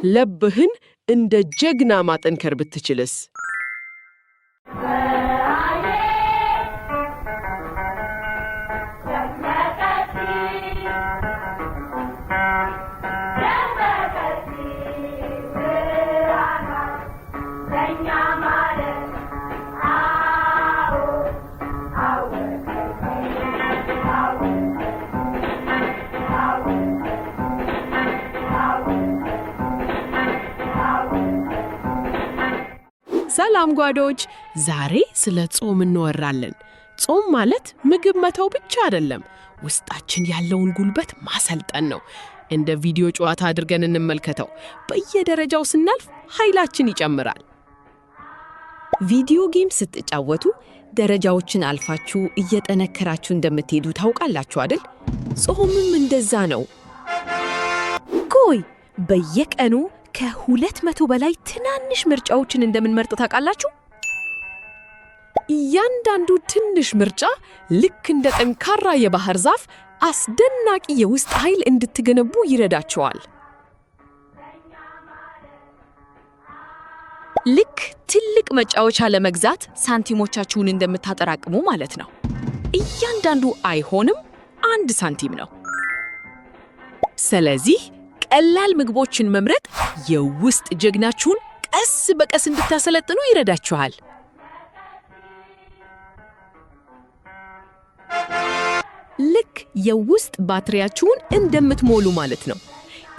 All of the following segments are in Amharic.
ልብህን እንደ ጀግና ማጠንከር ብትችልስ? ሰላም ጓዶች፣ ዛሬ ስለ ጾም እንወራለን። ጾም ማለት ምግብ መተው ብቻ አይደለም፣ ውስጣችን ያለውን ጉልበት ማሰልጠን ነው። እንደ ቪዲዮ ጨዋታ አድርገን እንመልከተው። በየደረጃው ስናልፍ ኃይላችን ይጨምራል። ቪዲዮ ጌም ስትጫወቱ ደረጃዎችን አልፋችሁ እየጠነከራችሁ እንደምትሄዱ ታውቃላችሁ አይደል? ጾምም እንደዛ ነው። ቆይ በየቀኑ ከ200 በላይ ትናንሽ ምርጫዎችን እንደምንመርጥ ታውቃላችሁ? እያንዳንዱ ትንሽ ምርጫ ልክ እንደ ጠንካራ የባህር ዛፍ አስደናቂ የውስጥ ኃይል እንድትገነቡ ይረዳቸዋል። ልክ ትልቅ መጫወቻ ለመግዛት ሳንቲሞቻችሁን እንደምታጠራቅሙ ማለት ነው። እያንዳንዱ አይሆንም 1 ሳንቲም ነው። ስለዚህ ቀላል ምግቦችን መምረጥ የውስጥ ጀግናችሁን ቀስ በቀስ እንድታሰለጥኑ ይረዳችኋል። ልክ የውስጥ ባትሪያችሁን እንደምትሞሉ ማለት ነው።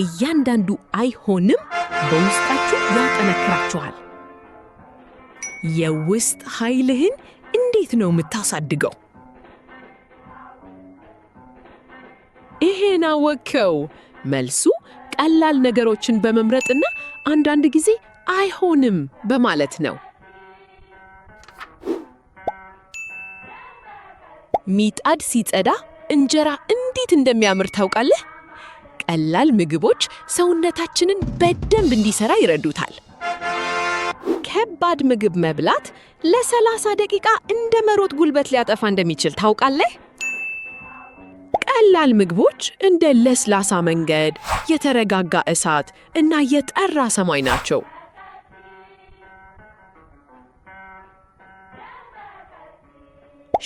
እያንዳንዱ አይሆንም በውስጣችሁ ያጠነክራችኋል። የውስጥ ኃይልህን እንዴት ነው የምታሳድገው? ይሄን አወከው። መልሱ ቀላል ነገሮችን በመምረጥና አንዳንድ ጊዜ አይሆንም በማለት ነው። ሚጣድ ሲጸዳ እንጀራ እንዴት እንደሚያምር ታውቃለህ? ቀላል ምግቦች ሰውነታችንን በደንብ እንዲሰራ ይረዱታል። ከባድ ምግብ መብላት ለ30 ደቂቃ እንደ መሮጥ ጉልበት ሊያጠፋ እንደሚችል ታውቃለህ? ቀላል ምግቦች እንደ ለስላሳ መንገድ፣ የተረጋጋ እሳት እና የጠራ ሰማይ ናቸው።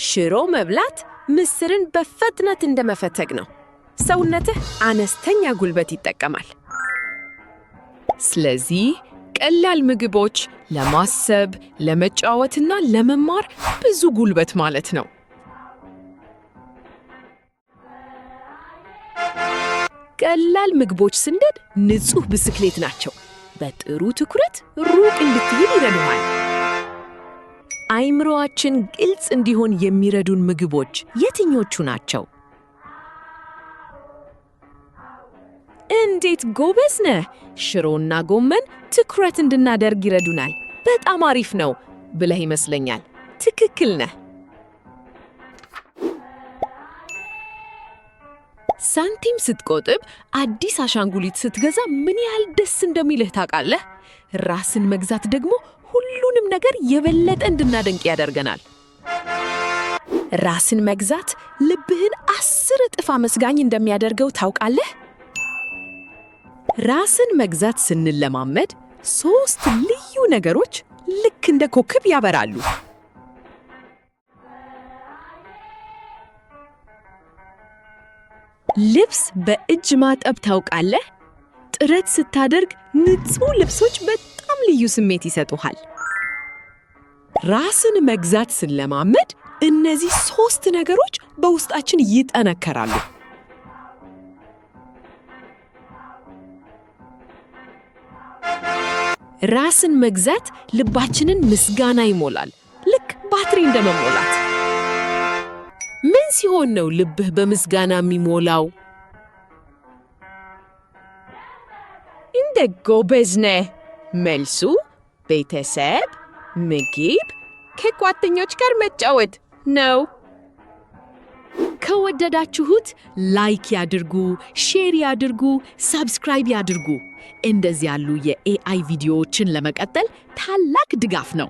ሽሮ መብላት ምስርን በፍጥነት እንደመፈተግ ነው። ሰውነትህ አነስተኛ ጉልበት ይጠቀማል። ስለዚህ ቀላል ምግቦች ለማሰብ፣ ለመጫወትና ለመማር ብዙ ጉልበት ማለት ነው። ቀላል ምግቦች ስንደድ ንጹህ ብስክሌት ናቸው። በጥሩ ትኩረት ሩቅ እንድትሄድ ይረዱሃል። አይምሮአችን ግልጽ እንዲሆን የሚረዱን ምግቦች የትኞቹ ናቸው? እንዴት ጎበዝ ነህ! ሽሮና ጎመን ትኩረት እንድናደርግ ይረዱናል። በጣም አሪፍ ነው ብለህ ይመስለኛል። ትክክል ነህ። ሳንቲም ስትቆጥብ አዲስ አሻንጉሊት ስትገዛ ምን ያህል ደስ እንደሚልህ ታውቃለህ? ራስን መግዛት ደግሞ ሁሉንም ነገር የበለጠ እንድናደንቅ ያደርገናል። ራስን መግዛት ልብህን 10 እጥፍ አመስጋኝ እንደሚያደርገው ታውቃለህ? ራስን መግዛት ስንለማመድ 3 ልዩ ነገሮች ልክ እንደ ኮከብ ያበራሉ። ልብስ በእጅ ማጠብ ታውቃለህ? ጥረት ስታደርግ ንጹህ ልብሶች በጣም ልዩ ስሜት ይሰጡሃል። ራስን መግዛት ስንለማመድ እነዚህ 3 ነገሮች በውስጣችን ይጠነከራሉ። ራስን መግዛት ልባችንን ምስጋና ይሞላል፣ ልክ ባትሪ እንደመሞላት። ምን ሲሆን ነው ልብህ በምስጋና የሚሞላው? እንደ ጎበዝ ነህ። መልሱ ቤተሰብ፣ ምግብ፣ ከጓደኞች ጋር መጫወት ነው። ከወደዳችሁት ላይክ ያድርጉ፣ ሼር ያድርጉ፣ ሰብስክራይብ ያድርጉ። እንደዚህ ያሉ የኤአይ ቪዲዮዎችን ለመቀጠል ታላቅ ድጋፍ ነው።